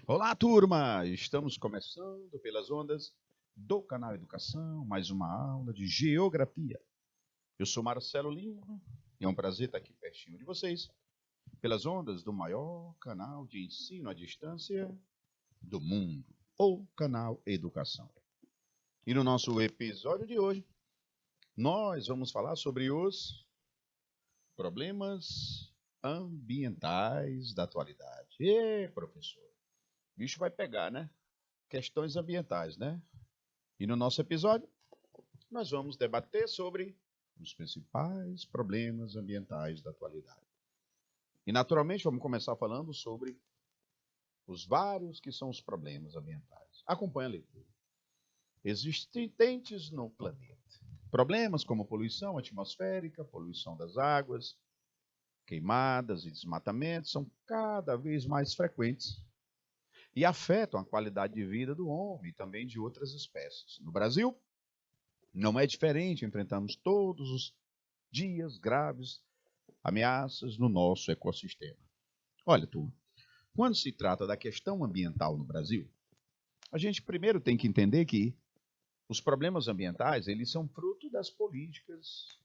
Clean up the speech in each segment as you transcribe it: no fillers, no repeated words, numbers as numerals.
Olá, turma! Estamos começando pelas ondas do canal Educação, mais uma aula de Geografia. Eu sou Marcelo Lima e é um prazer estar aqui pertinho de vocês, pelas ondas do maior canal de ensino à distância do mundo, o canal Educação. E no nosso episódio de hoje, nós vamos falar sobre os problemas ambientais da atualidade. Professor, o bicho vai pegar, né? Questões ambientais, né? E no nosso episódio, nós vamos debater sobre os principais problemas ambientais da atualidade. E, naturalmente, vamos começar falando sobre os vários que são os problemas ambientais. Acompanhe a leitura. Existentes no planeta. Problemas como poluição atmosférica, poluição das águas, queimadas e desmatamento são cada vez mais frequentes e afetam a qualidade de vida do homem e também de outras espécies. No Brasil, não é diferente, enfrentamos todos os dias graves ameaças no nosso ecossistema. Olha, turma, quando se trata da questão ambiental no Brasil, a gente primeiro tem que entender que os problemas ambientais, eles são fruto das políticas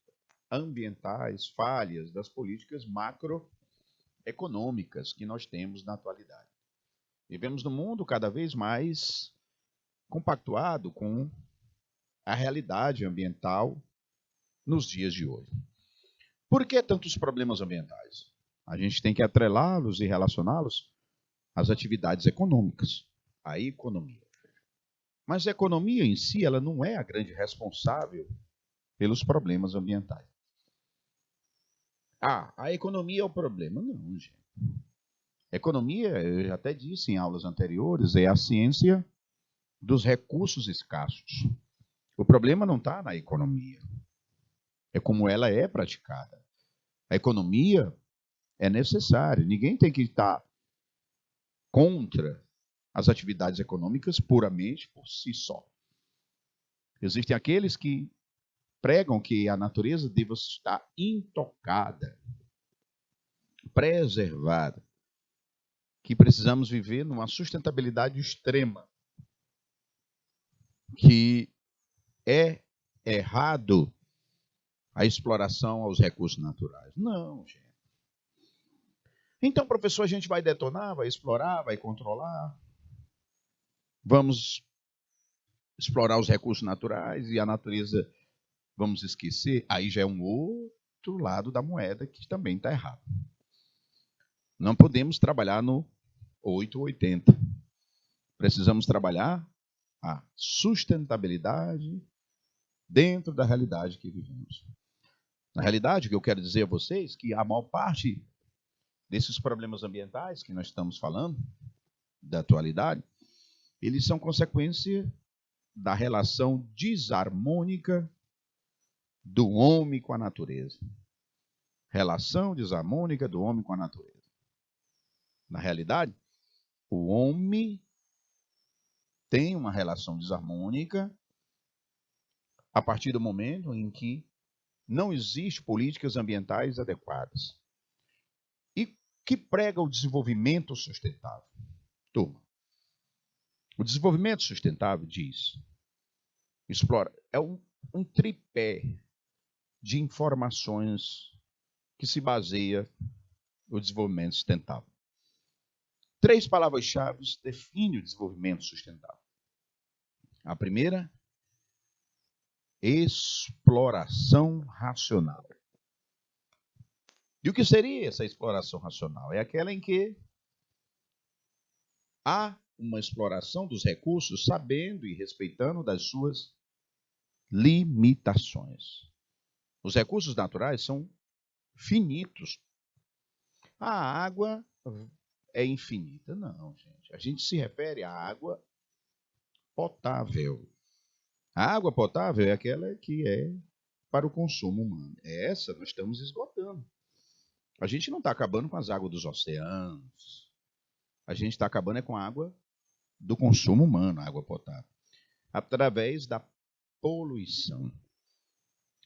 ambientais falhas, das políticas macroeconômicas que nós temos na atualidade. Vivemos num mundo cada vez mais compactuado com a realidade ambiental nos dias de hoje. Por que tantos problemas ambientais? A gente tem que atrelá-los e relacioná-los às atividades econômicas, à economia. Mas a economia em si, ela não é a grande responsável pelos problemas ambientais. A economia é o problema. Não, gente. Economia, eu já até disse em aulas anteriores, é a ciência dos recursos escassos. O problema não está na economia, é como ela é praticada. A economia é necessária, ninguém tem que estar contra as atividades econômicas puramente por si só. Existem aqueles que pregam que a natureza deva estar intocada, preservada, que precisamos viver numa sustentabilidade extrema, que é errado a exploração aos recursos naturais. Não, gente. Então, professor, a gente vai detonar, vai explorar, vai controlar. Vamos explorar os recursos naturais e a natureza vamos esquecer. Aí já é um outro lado da moeda que também está errado. Não podemos trabalhar no 880. Precisamos trabalhar a sustentabilidade dentro da realidade que vivemos. Na realidade, o que eu quero dizer a vocês é que a maior parte desses problemas ambientais que nós estamos falando, da atualidade, eles são consequência da relação desarmônica do homem com a natureza. Relação desarmônica do homem com a natureza. Na realidade, o homem tem uma relação desarmônica a partir do momento em que não existem políticas ambientais adequadas. E que prega o desenvolvimento sustentável? Turma, o desenvolvimento sustentável diz, explora, é um tripé de informações que se baseia no desenvolvimento sustentável. 3 palavras-chave definem o desenvolvimento sustentável. A primeira, exploração racional. E o que seria essa exploração racional? É aquela em que há uma exploração dos recursos sabendo e respeitando das suas limitações. Os recursos naturais são finitos. A água é infinita. Não, gente. A gente se refere à água potável. A água potável é aquela que é para o consumo humano. Essa nós estamos esgotando. A gente não está acabando com as águas dos oceanos. A gente está acabando com a água do consumo humano, a água potável. Através da poluição.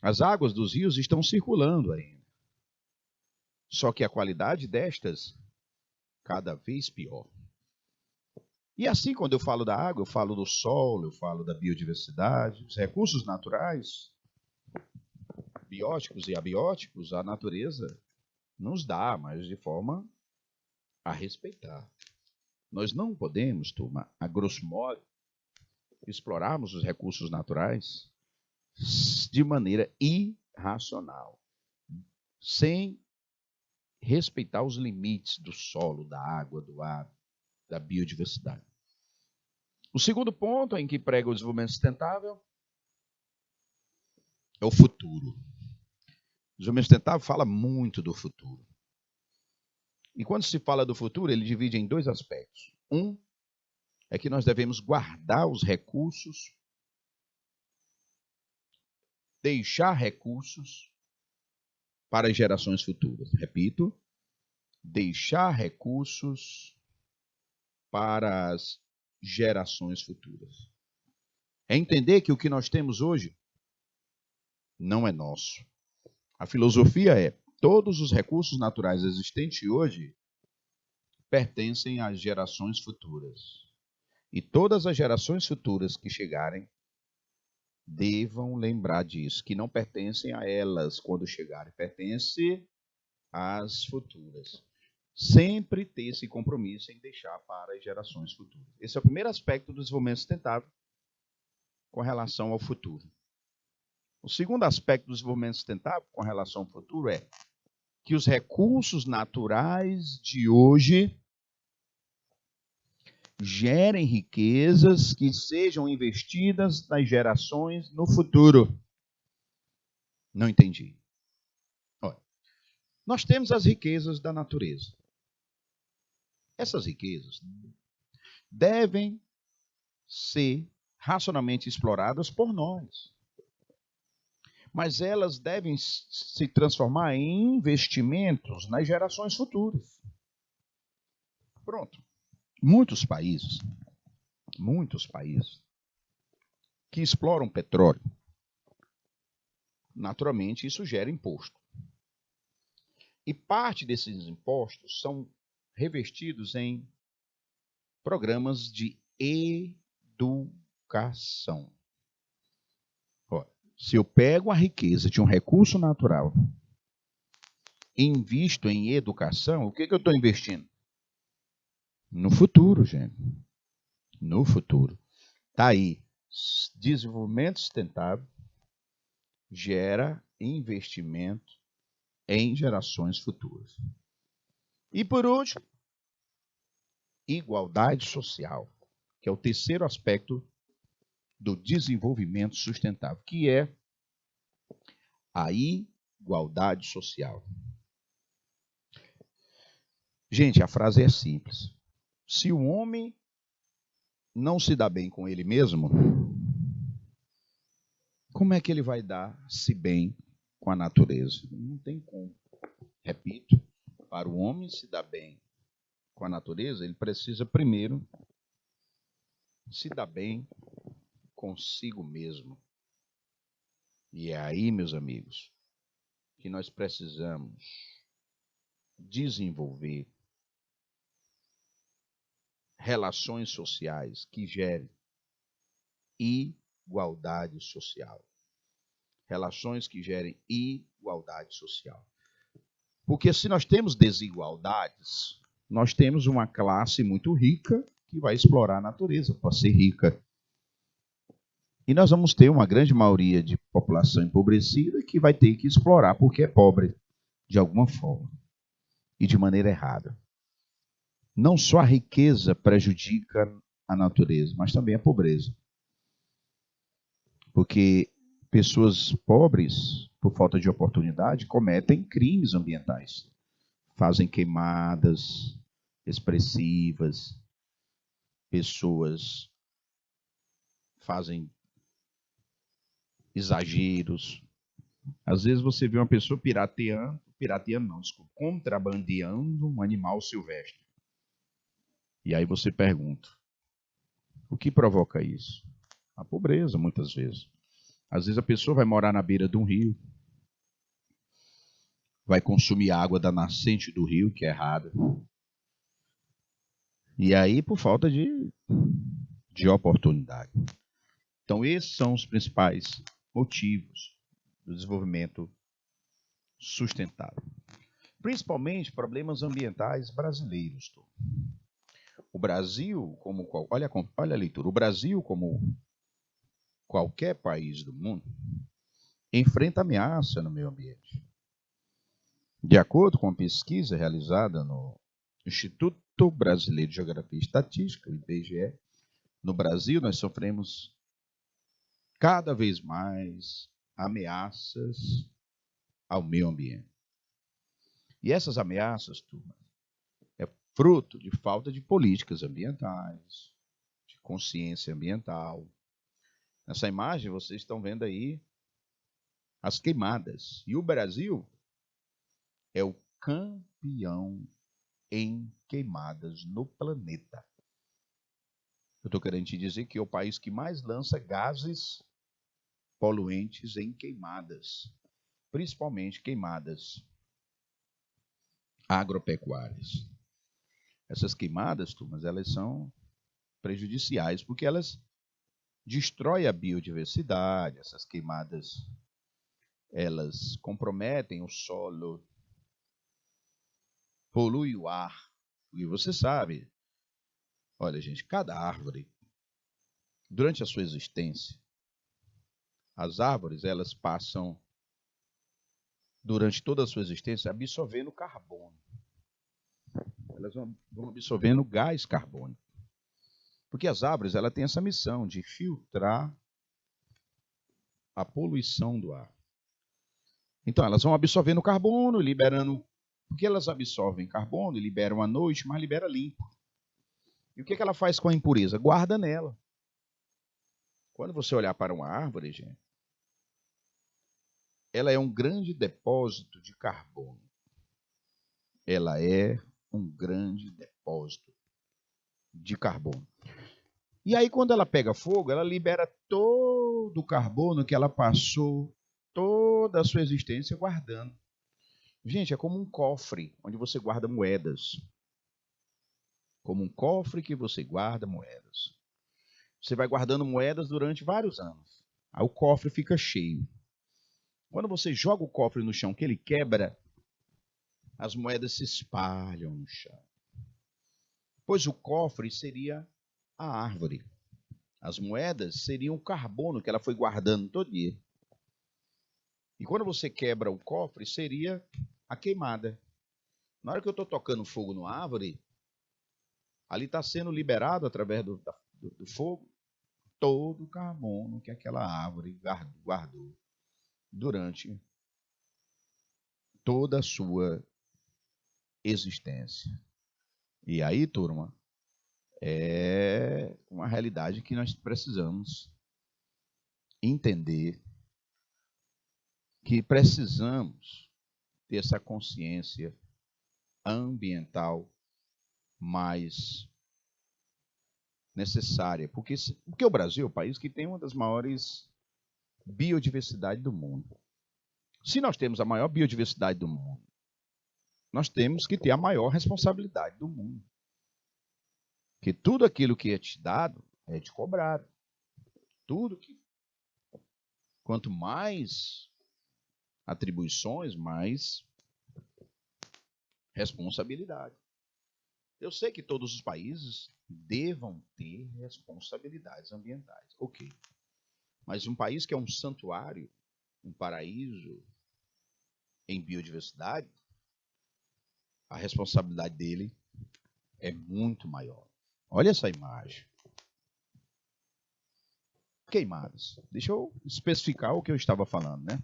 As águas dos rios estão circulando ainda. Só que a qualidade destas cada vez pior. E assim, quando eu falo da água, eu falo do solo, eu falo da biodiversidade, os recursos naturais, bióticos e abióticos, a natureza nos dá, mas de forma a respeitar. Nós não podemos, turma, a grosso modo, explorarmos os recursos naturais de maneira irracional, sem respeitar os limites do solo, da água, do ar, da biodiversidade. O segundo ponto em que prega o desenvolvimento sustentável é o futuro. O desenvolvimento sustentável fala muito do futuro. E quando se fala do futuro, ele divide em dois aspectos. Um é que nós devemos guardar os recursos, deixar recursos para as gerações futuras. Repito, deixar recursos para as gerações futuras. É entender que o que nós temos hoje não é nosso. A filosofia é: todos os recursos naturais existentes hoje pertencem às gerações futuras. E todas as gerações futuras que chegarem devam lembrar disso, que não pertencem a elas quando chegarem, pertencem às futuras. Sempre ter esse compromisso em deixar para as gerações futuras. Esse é o primeiro aspecto do desenvolvimento sustentável com relação ao futuro. O segundo aspecto do desenvolvimento sustentável com relação ao futuro é que os recursos naturais de hoje gerem riquezas que sejam investidas nas gerações no futuro. Não entendi. Olha, nós temos as riquezas da natureza. Essas riquezas devem ser racionalmente exploradas por nós. Mas elas devem se transformar em investimentos nas gerações futuras. Pronto. Muitos países que exploram petróleo, naturalmente isso gera imposto. E parte desses impostos são revestidos em programas de educação. Se eu pego a riqueza de um recurso natural e invisto em educação, o que eu estou investindo? No futuro, gente. No futuro. Está aí. Desenvolvimento sustentável gera investimento em gerações futuras. E por último, igualdade social, que é o terceiro aspecto do desenvolvimento sustentável, que é a igualdade social. Gente, a frase é simples. Se o homem não se dá bem com ele mesmo, como é que ele vai dar-se bem com a natureza? Não tem como. Repito, para o homem se dar bem com a natureza, ele precisa primeiro se dar bem consigo mesmo. E é aí, meus amigos, que nós precisamos desenvolver relações sociais que gerem igualdade social. Relações que gerem igualdade social. Porque se nós temos desigualdades, nós temos uma classe muito rica que vai explorar a natureza para ser rica. E nós vamos ter uma grande maioria de população empobrecida que vai ter que explorar porque é pobre, de alguma forma, e de maneira errada. Não só a riqueza prejudica a natureza, mas também a pobreza. Porque pessoas pobres, por falta de oportunidade, cometem crimes ambientais. Fazem queimadas expressivas, pessoas fazem exageros. Às vezes você vê uma pessoa contrabandeando um animal silvestre. E aí você pergunta, o que provoca isso? A pobreza, muitas vezes. Às vezes a pessoa vai morar na beira de um rio, vai consumir água da nascente do rio, que é errada. E aí, por falta de oportunidade. Então, esses são os principais motivos do desenvolvimento sustentável. Principalmente problemas ambientais brasileiros. O Brasil, olha a leitura, o Brasil, como qualquer país do mundo, enfrenta ameaça no meio ambiente. De acordo com uma pesquisa realizada no Instituto Brasileiro de Geografia e Estatística, o IBGE, no Brasil nós sofremos cada vez mais ameaças ao meio ambiente. E essas ameaças, turma, é fruto de falta de políticas ambientais, de consciência ambiental. Nessa imagem vocês estão vendo aí as queimadas. E o Brasil é o campeão em queimadas no planeta. Eu estou querendo te dizer que é o país que mais lança gases poluentes em queimadas, principalmente queimadas agropecuárias. Essas queimadas, turmas, elas são prejudiciais porque elas destroem a biodiversidade, essas queimadas elas comprometem o solo, poluem o ar. E você sabe, olha gente, cada árvore, durante a sua existência, as árvores elas passam durante toda a sua existência absorvendo carbono. Elas vão absorvendo gás carbônico. Porque as árvores ela têm essa missão de filtrar a poluição do ar. Então elas vão absorvendo carbono, liberando. Porque elas absorvem carbono e liberam à noite, mas libera limpo. E o que ela faz com a impureza? Guarda nela. Quando você olhar para uma árvore, gente, ela é um grande depósito de carbono. Ela é um grande depósito de carbono. E aí, quando ela pega fogo, ela libera todo o carbono que ela passou toda a sua existência guardando. Gente, é como um cofre onde você guarda moedas. Como um cofre que você guarda moedas. Você vai guardando moedas durante vários anos. Aí o cofre fica cheio. Quando você joga o cofre no chão, que ele quebra, as moedas se espalham no chão. Pois o cofre seria a árvore. As moedas seriam o carbono que ela foi guardando todo dia. E quando você quebra o cofre, seria a queimada. Na hora que eu estou tocando fogo na árvore, ali está sendo liberado através do fogo todo o carbono que aquela árvore guardou durante toda a sua existência. E aí, turma, é uma realidade que nós precisamos entender, que precisamos ter essa consciência ambiental mais necessária. Porque o Brasil é o país que tem uma das maiores biodiversidades do mundo. Se nós temos a maior biodiversidade do mundo, nós temos que ter a maior responsabilidade do mundo. Porque tudo aquilo que é te dado é te cobrado. Tudo que. Quanto mais atribuições, mais responsabilidade. Eu sei que todos os países devam ter responsabilidades ambientais. Ok. Mas um país que é um santuário, um paraíso em biodiversidade, a responsabilidade dele é muito maior. Olha essa imagem. Queimadas. Deixa eu especificar o que eu estava falando, né?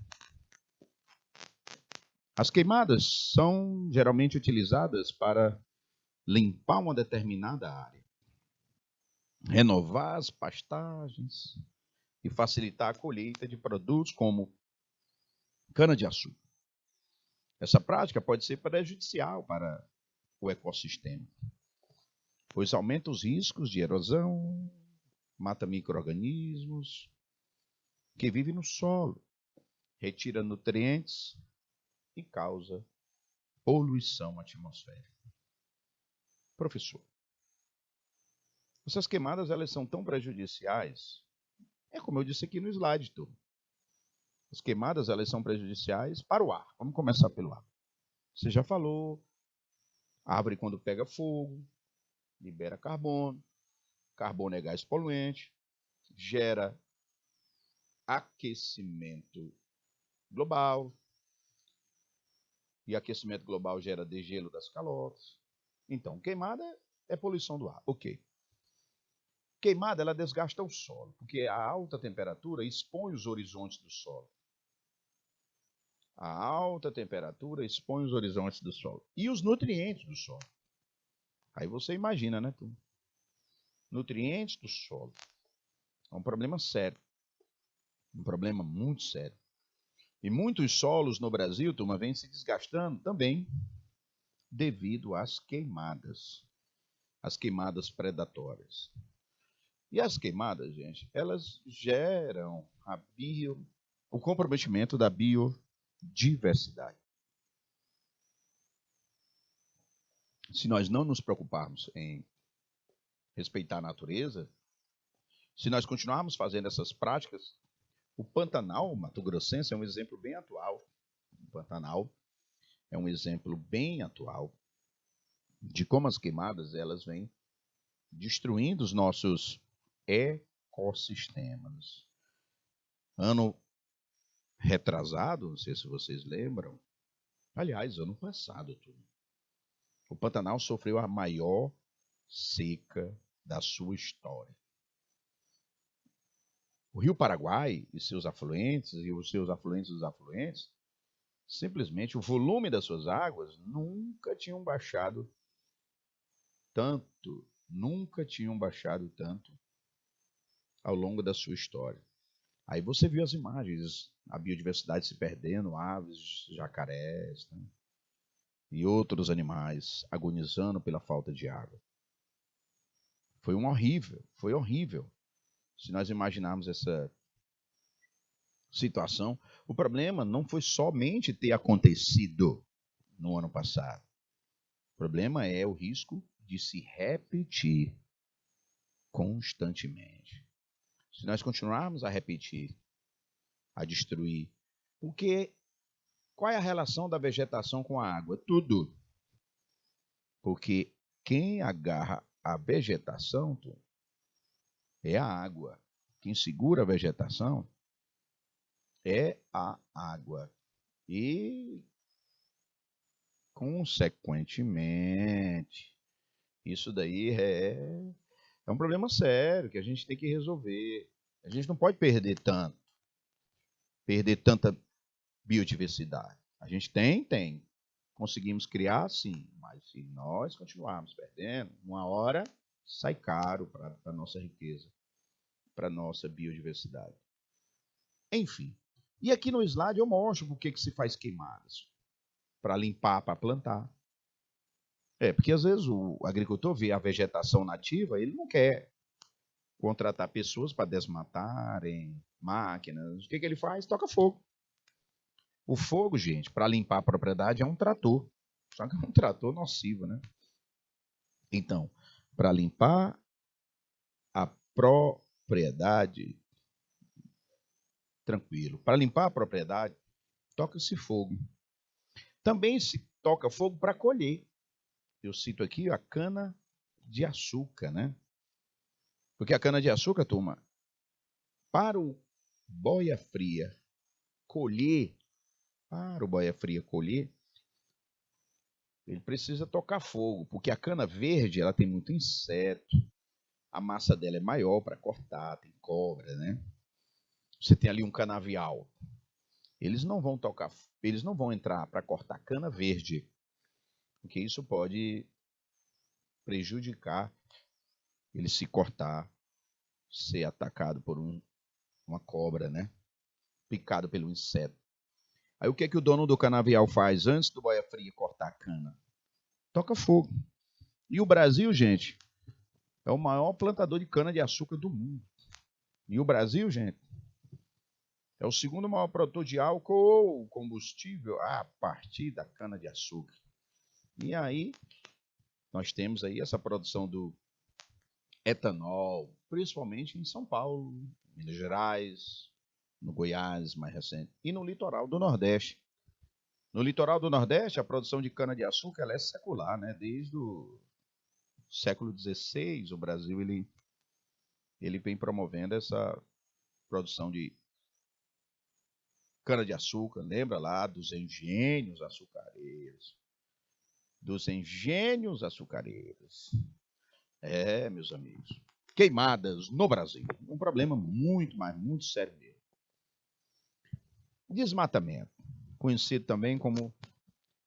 As queimadas são geralmente utilizadas para limpar uma determinada área, renovar as pastagens e facilitar a colheita de produtos como cana-de-açúcar. Essa prática pode ser prejudicial para o ecossistema, pois aumenta os riscos de erosão, mata micro-organismos que vivem no solo, retira nutrientes e causa poluição atmosférica. Professor, Essas queimadas, elas são tão prejudiciais. É como eu disse aqui no slide, turma. As queimadas, elas são prejudiciais para o ar. Vamos começar pelo ar. Você já falou, a árvore quando pega fogo, libera carbono. Carbono é gás poluente, gera aquecimento global. E aquecimento global gera degelo das calotas. Então, queimada é poluição do ar. Ok. Queimada, ela desgasta o solo, porque a alta temperatura expõe os horizontes do solo. A alta temperatura expõe os horizontes do solo. E os nutrientes do solo. Aí você imagina, né, turma? Nutrientes do solo. É um problema sério. Um problema muito sério. E muitos solos no Brasil, turma, vêm se desgastando também devido às queimadas. As queimadas predatórias. E as queimadas, gente, elas geram o comprometimento da biodiversidade. Se nós não nos preocuparmos em respeitar a natureza, se nós continuarmos fazendo essas práticas, o Pantanal mato-grossense é um exemplo bem atual. O Pantanal é um exemplo bem atual de como as queimadas elas vêm destruindo os nossos ecossistemas. Ano retrasado, não sei se vocês lembram, aliás, ano passado, o Pantanal sofreu a maior seca da sua história. O Rio Paraguai e seus afluentes, dos afluentes, simplesmente o volume das suas águas nunca tinham baixado tanto ao longo da sua história. Aí você viu as imagens, a biodiversidade se perdendo, aves, jacarés, né? E outros animais agonizando pela falta de água. Foi horrível. Se nós imaginarmos essa situação, o problema não foi somente ter acontecido no ano passado. O problema é o risco de se repetir constantemente. Se nós continuarmos a repetir, a destruir, qual é a relação da vegetação com a água? Tudo. Porque quem agarra a vegetação é a água. Quem segura a vegetação é a água. E, consequentemente, isso daí é um problema sério que a gente tem que resolver. A gente não pode perder tanta biodiversidade. A gente tem. Conseguimos criar, sim, mas se nós continuarmos perdendo, uma hora sai caro para a nossa riqueza, para a nossa biodiversidade. Enfim, e aqui no slide eu mostro por que se faz queimadas. Para limpar, para plantar. Porque às vezes o agricultor vê a vegetação nativa, ele não quer contratar pessoas para desmatarem máquinas. O que ele faz? Toca fogo. O fogo, gente, para limpar a propriedade é um trator. Só que é um trator nocivo, né? Então, para limpar a propriedade, tranquilo. Para limpar a propriedade, toca-se fogo. Também se toca fogo para colher. Eu cito aqui a cana de açúcar, né? Porque a cana de açúcar, turma, para o boia fria colher, ele precisa tocar fogo, porque a cana verde ela tem muito inseto, a massa dela é maior para cortar, tem cobra, né? Você tem ali um canavial. Eles não vão entrar para cortar cana verde, porque isso pode prejudicar ele se cortar, ser atacado por uma cobra, né? Picado pelo inseto. Aí o que é que o dono do canavial faz antes do boia fria cortar a cana? Toca fogo. E o Brasil, gente, é o maior plantador de cana-de-açúcar do mundo. E o Brasil, gente, é o segundo maior produtor de álcool ou combustível a partir da cana-de-açúcar. E aí, nós temos aí essa produção do etanol, principalmente em São Paulo, Minas Gerais, no Goiás, mais recente, e no litoral do Nordeste. No litoral do Nordeste, a produção de cana-de-açúcar ela é secular, né? Desde o século XVI, o Brasil ele vem promovendo essa produção de cana-de-açúcar. Lembra lá dos engenhos açucareiros? Dos engenhos açucareiros. Meus amigos. Queimadas no Brasil. Um problema muito, mas muito sério mesmo. Desmatamento, conhecido também como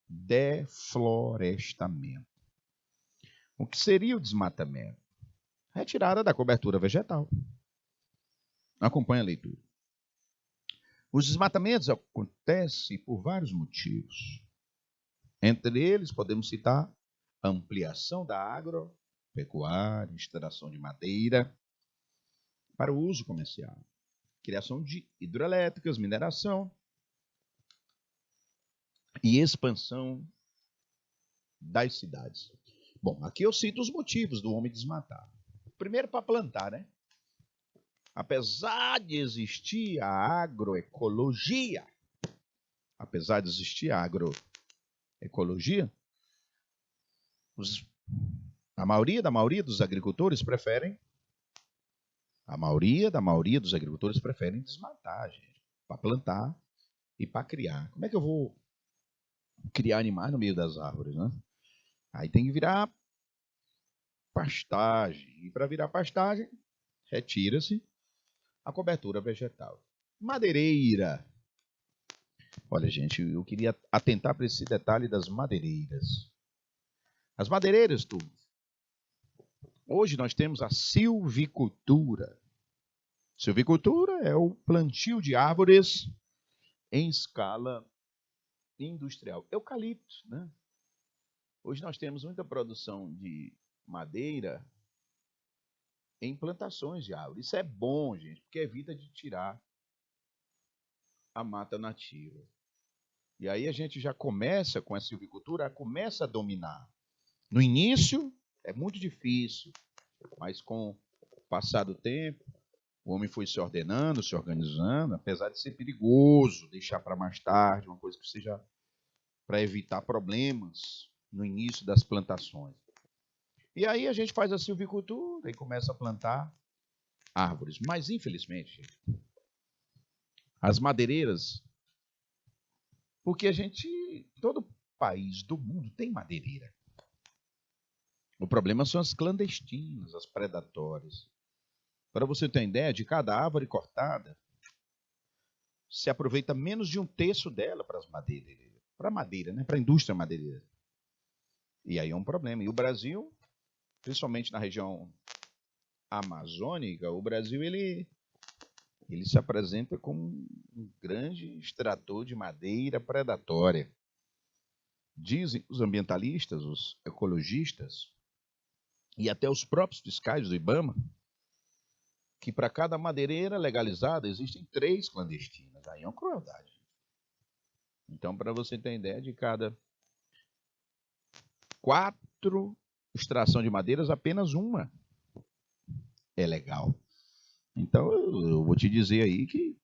deflorestamento. O que seria o desmatamento? Retirada da cobertura vegetal. Acompanhe a leitura. Os desmatamentos acontecem por vários motivos. Entre eles, podemos citar a ampliação da agropecuária, extração de madeira para o uso comercial, criação de hidrelétricas, mineração e expansão das cidades. Bom, aqui eu cito os motivos do homem desmatar. Primeiro, para plantar, né? Apesar de existir a agroecologia, a maioria dos agricultores preferem desmatar, gente, para plantar e para criar. Como é que eu vou criar animais no meio das árvores, né? Aí tem que virar pastagem. E para virar pastagem, retira-se a cobertura vegetal. Madeireira. Olha, gente, eu queria atentar para esse detalhe das madeireiras. As madeireiras, tudo. Hoje nós temos a silvicultura. Silvicultura é o plantio de árvores em escala industrial. Eucalipto, né? Hoje nós temos muita produção de madeira em plantações de árvores. Isso é bom, gente, porque evita de tirar a mata nativa. E aí a gente já começa com a silvicultura, começa a dominar. No início é muito difícil, mas com o passar do tempo, o homem foi se ordenando, se organizando, apesar de ser perigoso deixar para mais tarde, uma coisa que seja para evitar problemas no início das plantações. E aí a gente faz a silvicultura e começa a plantar árvores. Mas, infelizmente, as madeireiras, porque todo país do mundo tem madeireira. O problema são as clandestinas, as predatórias. Para você ter uma ideia, de cada árvore cortada, se aproveita menos de 1/3 dela para as madeireiras. Para a madeira, né? Para a indústria madeireira. E aí é um problema. E o Brasil, principalmente na região amazônica, o Brasil ele se apresenta como um grande extrator de madeira predatória. Dizem os ambientalistas, os ecologistas e até os próprios fiscais do IBAMA que para cada madeireira legalizada existem 3 clandestinas. Aí é uma crueldade. Então, para você ter ideia, de cada 4 extração de madeiras, apenas uma é legal. Então, eu vou te dizer aí que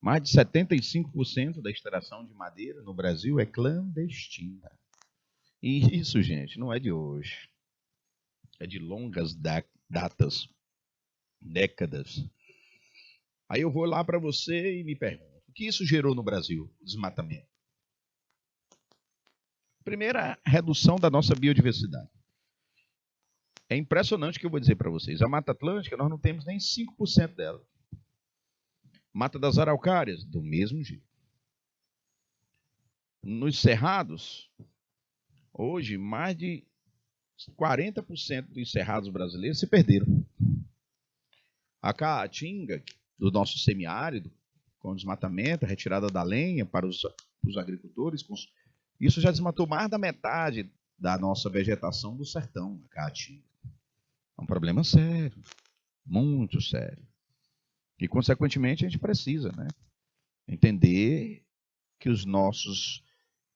mais de 75% da extração de madeira no Brasil é clandestina. E isso, gente, não é de hoje. É de longas datas, décadas. Aí eu vou lá para você e me pergunto, o que isso gerou no Brasil? Desmatamento. Primeira, redução da nossa biodiversidade. É impressionante o que eu vou dizer para vocês. A Mata Atlântica, nós não temos nem 5% dela. Mata das Araucárias, do mesmo jeito. Nos cerrados, hoje, mais de 40% dos cerrados brasileiros se perderam. A caatinga do nosso semiárido, com desmatamento, a retirada da lenha para os agricultores, isso já desmatou mais da metade da nossa vegetação do sertão, a caatinga. É um problema sério, muito sério. E, consequentemente, a gente precisa, né, entender que os nossos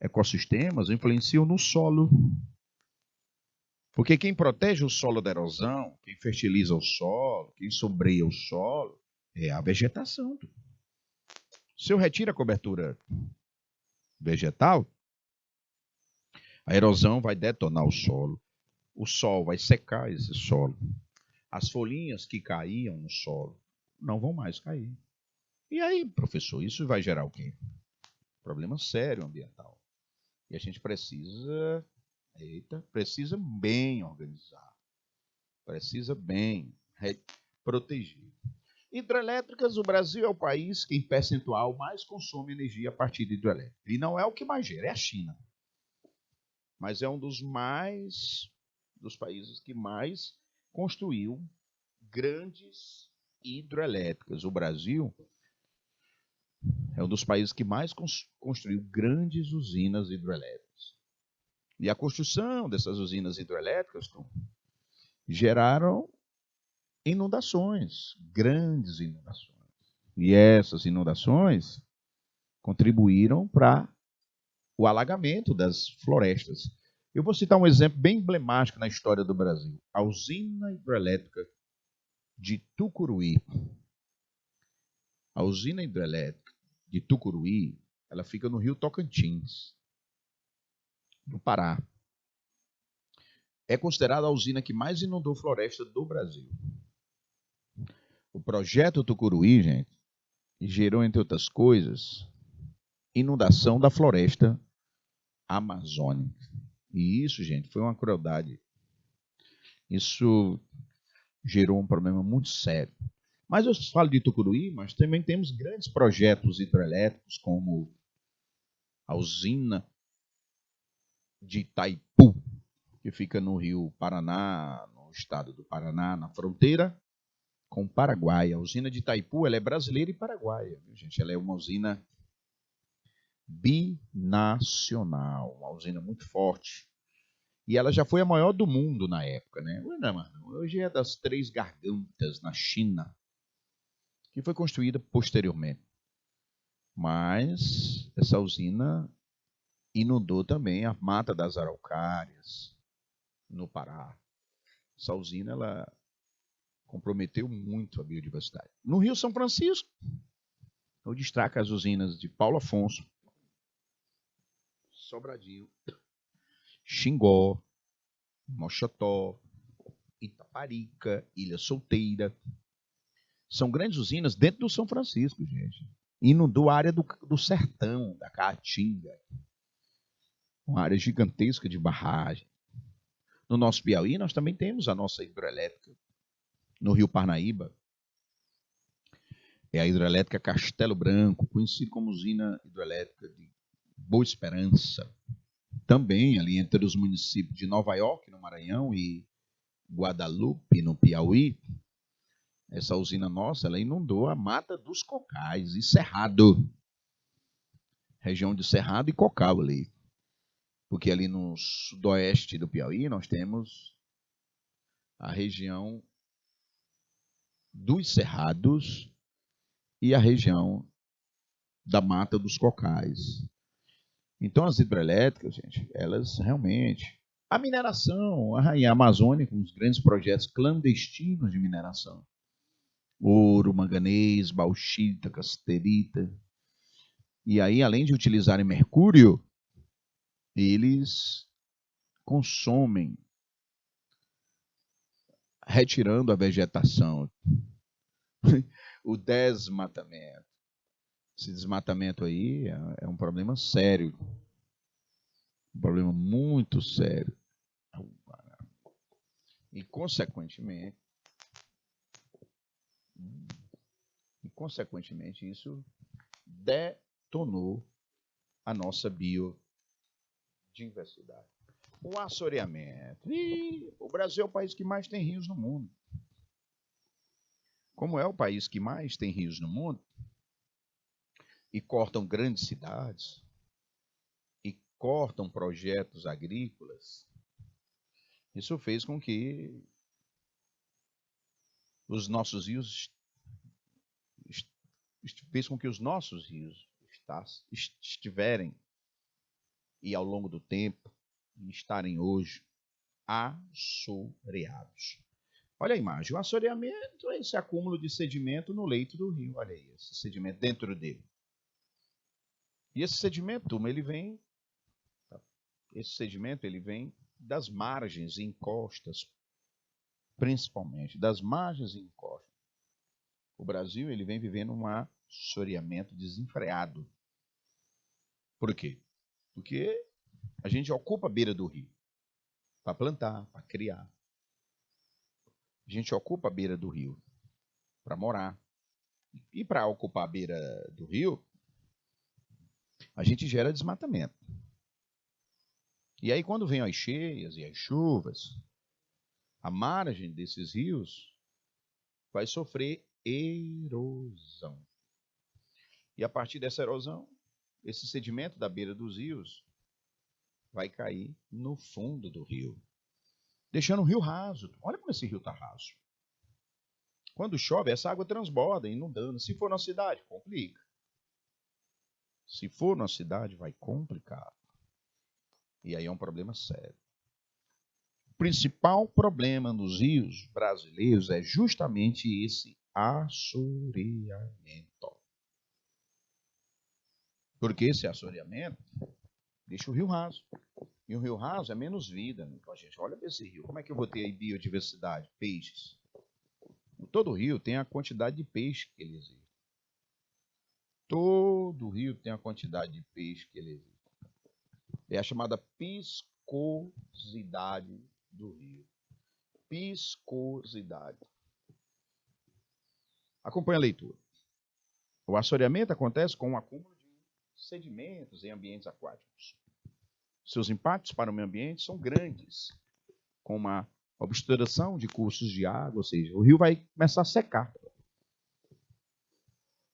ecossistemas influenciam no solo. Porque quem protege o solo da erosão, quem fertiliza o solo, quem sombreia o solo, é a vegetação. Se eu retiro a cobertura vegetal, a erosão vai detonar o sol vai secar esse solo. As folhinhas que caíam no solo não vão mais cair. E aí, professor, isso vai gerar o quê? Problema sério ambiental. E a gente precisa bem organizar. Precisa bem proteger. Hidrelétricas, o Brasil é o país que, em percentual, mais consome energia a partir de hidrelétrica. E não é o que mais gera, é a China. Mas é um dos países que mais construiu grandes hidrelétricas. O Brasil é um dos países que mais construiu grandes usinas hidrelétricas. E a construção dessas usinas hidrelétricas geraram inundações, grandes inundações. E essas inundações contribuíram para o alagamento das florestas. Eu vou citar um exemplo bem emblemático na história do Brasil. A usina hidrelétrica de Tucuruí. A usina hidrelétrica de Tucuruí, ela fica no rio Tocantins, no Pará. É considerada a usina que mais inundou floresta do Brasil. O projeto Tucuruí, gente, gerou, entre outras coisas, inundação da floresta amazônica. E isso, gente, foi uma crueldade. Isso gerou um problema muito sério. Mas eu falo de Tucuruí, mas também temos grandes projetos hidrelétricos, como a usina de Itaipu, que fica no rio Paraná, no estado do Paraná, na fronteira com o Paraguai. A usina de Itaipu, ela é brasileira e paraguaia, viu, gente? Ela é uma usina binacional, uma usina muito forte. E ela já foi a maior do mundo na época, né? Hoje é das 3 gargantas na China, que foi construída posteriormente. Mas essa usina inundou também a Mata das Araucárias, no Pará. Essa usina, ela comprometeu muito a biodiversidade. No Rio São Francisco, eu destaco as usinas de Paulo Afonso, Sobradinho, Xingó, Mochotó, Itaparica, Ilha Solteira. São grandes usinas dentro do São Francisco, gente. Inundou a área do sertão, da Caatinga. Uma área gigantesca de barragem. No nosso Piauí, nós também temos a nossa hidrelétrica. No Rio Parnaíba, é a hidrelétrica Castelo Branco, conhecida como usina hidrelétrica de Boa Esperança. Também ali entre os municípios de Nova York, no Maranhão, e Guadalupe, no Piauí. Essa usina nossa, ela inundou a Mata dos Cocais e Cerrado. Região de Cerrado e Cocal ali. Porque ali no sudoeste do Piauí nós temos a região dos Cerrados e a região da Mata dos Cocais. Então as hidrelétricas, gente, elas realmente... A mineração, a Amazônia, com os grandes projetos clandestinos de mineração. Ouro, manganês, bauxita, casterita. E aí, além de utilizarem mercúrio, eles consomem, retirando a vegetação. O desmatamento. Esse desmatamento aí é um problema sério. Um problema muito sério. E, consequentemente, isso detonou a nossa biodiversidade. O assoreamento. E o Brasil é o país que mais tem rios no mundo. Como é o país que mais tem rios no mundo, e cortam grandes cidades, e cortam projetos agrícolas, isso fez com que os nossos rios estiverem, e ao longo do tempo, estarem hoje, assoreados. Olha a imagem. O assoreamento é esse acúmulo de sedimento no leito do rio. Olha aí, esse sedimento dentro dele. E esse sedimento, turma, ele vem das margens e encostas, principalmente, das margens e encostas. O Brasil, ele vem vivendo um assoreamento desenfreado. Por quê? Porque a gente ocupa a beira do rio para plantar, para criar. A gente ocupa a beira do rio para morar. E para ocupar a beira do rio, a gente gera desmatamento. E aí, quando vem as cheias e as chuvas, a margem desses rios vai sofrer erosão. E a partir dessa erosão, esse sedimento da beira dos rios vai cair no fundo do rio, deixando o rio raso. Olha como esse rio está raso. Quando chove, essa água transborda, inundando. Se for na cidade, complica. Se for na cidade, vai complicar. E aí é um problema sério. O principal problema nos rios brasileiros é justamente esse assoreamento. Porque esse assoreamento deixa o rio raso. E o rio raso é menos vida. Então, gente, olha para esse rio. Como é que eu vou ter aí biodiversidade? Peixes. Todo rio tem a quantidade de peixe que ele existe. Todo rio tem a quantidade de peixe que ele existe. É a chamada piscosidade do rio. Piscosidade. Acompanhe a leitura. O assoreamento acontece com o acúmulo de sedimentos em ambientes aquáticos. Seus impactos para o meio ambiente são grandes, com uma obstrução de cursos de água, ou seja, o rio vai começar a secar.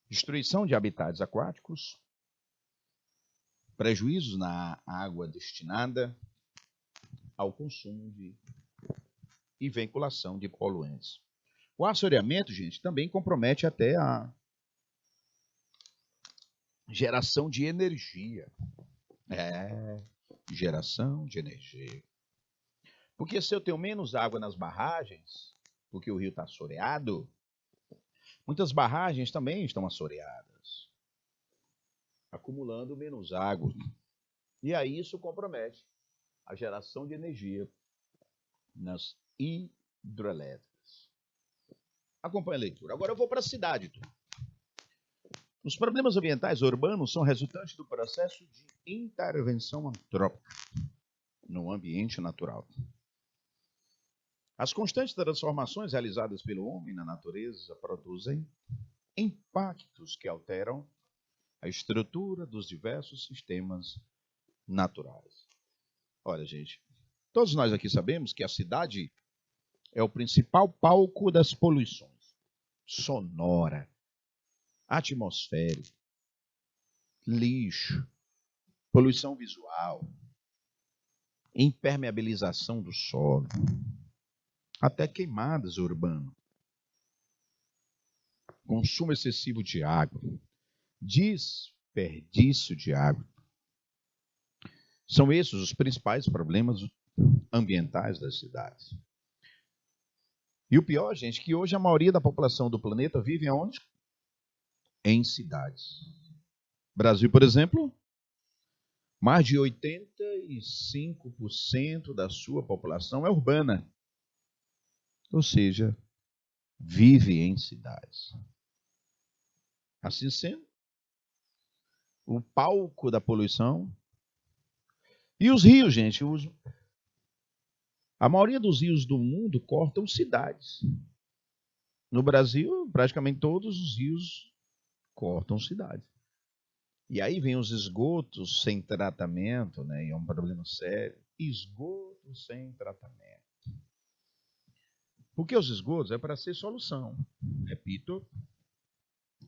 Destruição de habitats aquáticos, prejuízos na água destinada ao consumo e vinculação de poluentes. O assoreamento, gente, também compromete até a geração de energia. Geração de energia. Porque se eu tenho menos água nas barragens, porque o rio está assoreado, muitas barragens também estão assoreadas, acumulando menos água. E aí isso compromete a geração de energia nas hidrelétricas. Acompanhe a leitura. Agora eu vou para a cidade. Os problemas ambientais urbanos são resultantes do processo de intervenção antrópica no ambiente natural. As constantes transformações realizadas pelo homem na natureza produzem impactos que alteram a estrutura dos diversos sistemas naturais. Olha, gente, todos nós aqui sabemos que a cidade é o principal palco das poluições sonora, atmosférica, lixo, poluição visual, impermeabilização do solo, até queimadas urbanas, consumo excessivo de água, desperdício de água. São esses os principais problemas ambientais das cidades. E o pior, gente, que hoje a maioria da população do planeta vive onde? Em cidades. Brasil, por exemplo, mais de 85% da sua população é urbana. Ou seja, vive em cidades. Assim sendo, o palco da poluição. E os rios, gente, a maioria dos rios do mundo cortam cidades. No Brasil, praticamente todos os rios cortam cidades. E aí vem os esgotos sem tratamento, né? E é um problema sério. Esgoto sem tratamento. Porque os esgotos é para ser solução. Repito,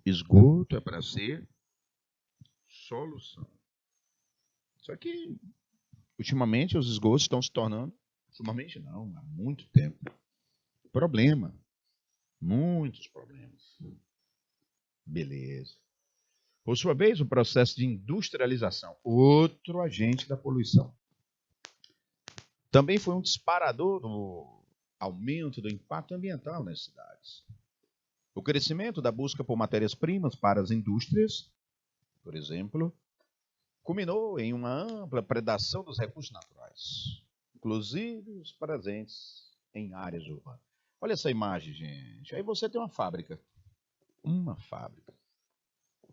esgoto é para ser solução. Só que, ultimamente, os esgotos estão se tornando, ultimamente não, há muito tempo, problema. Muitos problemas. Beleza. Por sua vez, o processo de industrialização, outro agente da poluição, Também foi um disparador do aumento do impacto ambiental nas cidades. O crescimento da busca por matérias-primas para as indústrias, por exemplo, culminou em uma ampla predação dos recursos naturais, inclusive os presentes em áreas urbanas. Olha essa imagem, gente. Aí você tem uma fábrica.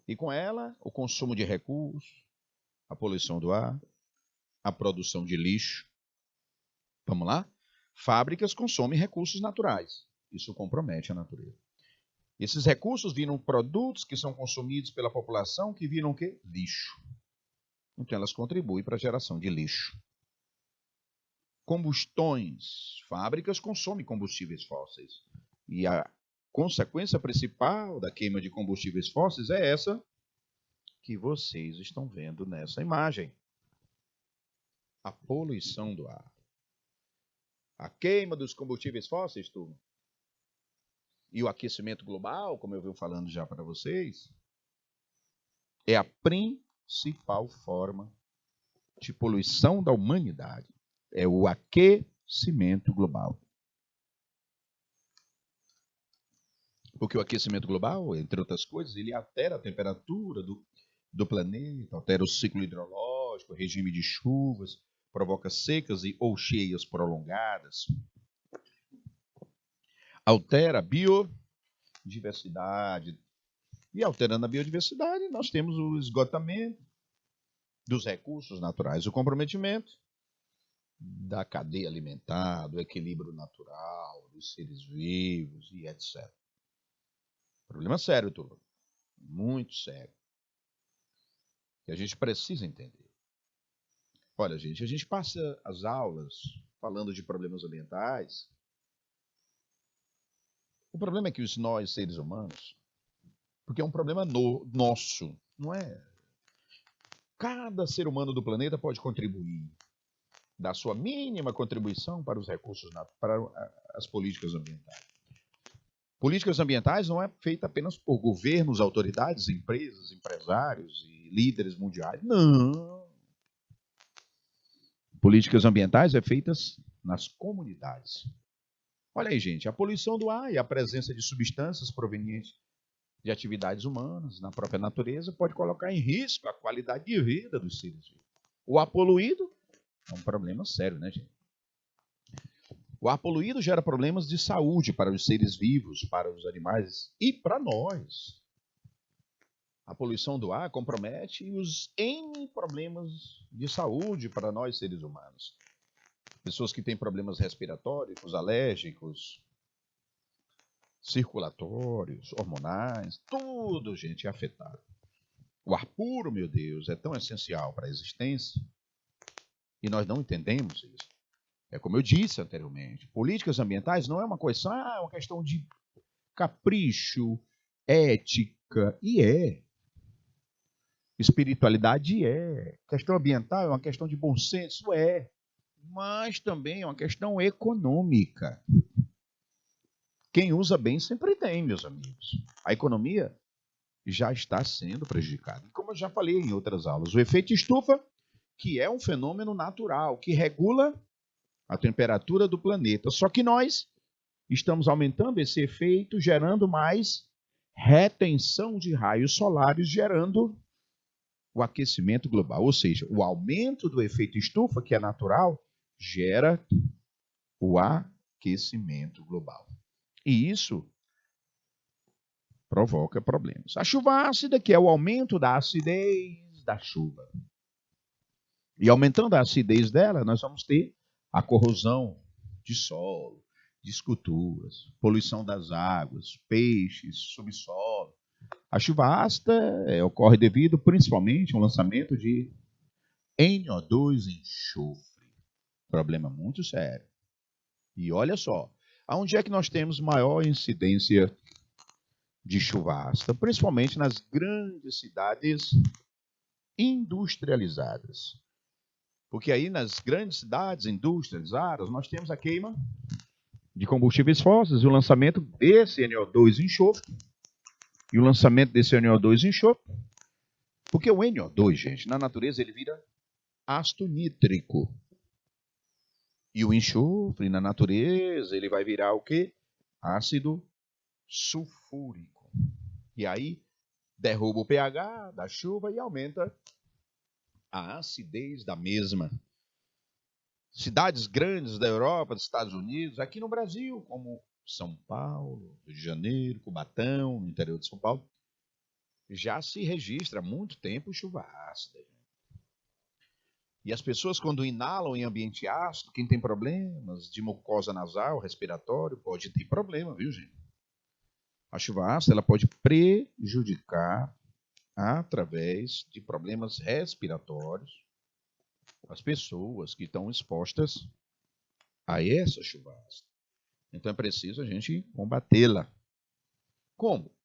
E com ela, o consumo de recursos, a poluição do ar, a produção de lixo. Vamos lá? Fábricas consomem recursos naturais. Isso compromete a natureza. Esses recursos viram produtos que são consumidos pela população que viram o quê? Lixo. Então elas contribuem para a geração de lixo. Combustões. Fábricas consomem combustíveis fósseis. E a consequência principal da queima de combustíveis fósseis é essa que vocês estão vendo nessa imagem. A poluição do ar. A queima dos combustíveis fósseis, turma. E o aquecimento global, como eu venho falando já para vocês, é a principal forma de poluição da humanidade. É o aquecimento global. Porque o aquecimento global, entre outras coisas, ele altera a temperatura do planeta, altera o ciclo hidrológico, o regime de chuvas, provoca secas ou cheias prolongadas, altera a biodiversidade. E alterando a biodiversidade, nós temos o esgotamento dos recursos naturais, o comprometimento da cadeia alimentar, do equilíbrio natural, dos seres vivos e etc. Problema sério, turma. Muito sério. Que a gente precisa entender. Olha, gente, a gente passa as aulas falando de problemas ambientais. O problema é que nós, seres humanos, porque é um problema nosso, não é? Cada ser humano do planeta pode contribuir, dar sua mínima contribuição para os recursos, para as políticas ambientais. Políticas ambientais não é feita apenas por governos, autoridades, empresas, empresários e líderes mundiais. Não. Políticas ambientais é feitas nas comunidades. Olha aí, gente, a poluição do ar e a presença de substâncias provenientes de atividades humanas na própria natureza pode colocar em risco a qualidade de vida dos seres vivos. O ar poluído é um problema sério, né, gente? O ar poluído gera problemas de saúde para os seres vivos, para os animais e para nós. A poluição do ar compromete os N problemas de saúde para nós, seres humanos. Pessoas que têm problemas respiratórios, alérgicos, circulatórios, hormonais, tudo, gente, é afetado. O ar puro, meu Deus, é tão essencial para a existência e nós não entendemos isso. É como eu disse anteriormente, políticas ambientais não é uma coisa, é uma questão de capricho, ética, e é. Espiritualidade é. Questão ambiental é uma questão de bom senso, é. Mas também é uma questão econômica. Quem usa bem sempre tem, meus amigos. A economia já está sendo prejudicada. Como eu já falei em outras aulas, o efeito estufa, que é um fenômeno natural, que regula a temperatura do planeta. Só que nós estamos aumentando esse efeito, gerando mais retenção de raios solares, gerando o aquecimento global. Ou seja, o aumento do efeito estufa, que é natural, gera o aquecimento global. E isso provoca problemas. A chuva ácida, que é o aumento da acidez da chuva. E aumentando a acidez dela, nós vamos ter a corrosão de solo, de esculturas, poluição das águas, peixes, subsolo. A chuva ácida ocorre devido principalmente ao lançamento de NO2 enxofre. Problema muito sério. E olha só, aonde é que nós temos maior incidência de chuva ácida? Principalmente nas grandes cidades industrializadas. Porque aí nas grandes cidades industrializadas nós temos a queima de combustíveis fósseis e o lançamento desse NO2 enxofre. E o lançamento desse NO2 enxofre. Porque o NO2, gente, na natureza ele vira ácido nítrico. E o enxofre na natureza, ele vai virar o quê? Ácido sulfúrico. E aí derruba o pH da chuva e aumenta a acidez da mesma. Cidades grandes da Europa, dos Estados Unidos, aqui no Brasil, como São Paulo, Rio de Janeiro, Cubatão, no interior de São Paulo, já se registra há muito tempo chuva ácida. E as pessoas, quando inalam em ambiente ácido, quem tem problemas de mucosa nasal, respiratório, pode ter problema, viu, gente? A chuva ácida ela pode prejudicar, através de problemas respiratórios, as pessoas que estão expostas a essa chuva ácida. Então é preciso a gente combatê-la. Como?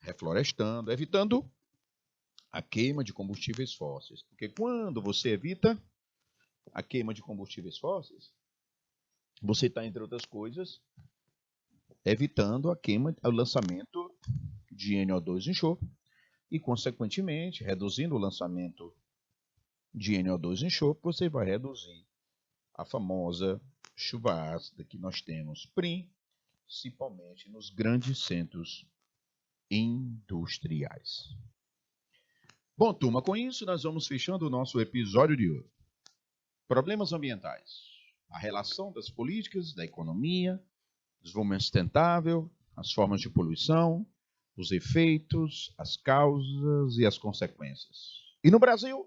Reflorestando, evitando a queima de combustíveis fósseis. Porque quando você evita a queima de combustíveis fósseis, você está, entre outras coisas, evitando a queima, o lançamento de NO2 em enxofre e, consequentemente, reduzindo o lançamento de NO2 em enxofre, você vai reduzir a famosa chuva ácida que nós temos, principalmente nos grandes centros industriais. Bom, turma, com isso nós vamos fechando o nosso episódio de hoje. Problemas ambientais. A relação das políticas, da economia, desenvolvimento sustentável, as formas de poluição, os efeitos, as causas e as consequências. E no Brasil,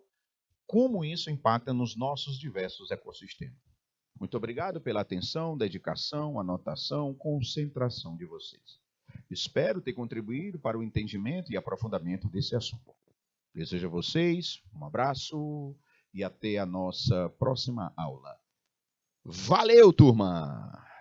como isso impacta nos nossos diversos ecossistemas. Muito obrigado pela atenção, dedicação, anotação, concentração de vocês. Espero ter contribuído para o entendimento e aprofundamento desse assunto. Desejo a vocês um abraço e até a nossa próxima aula. Valeu, turma!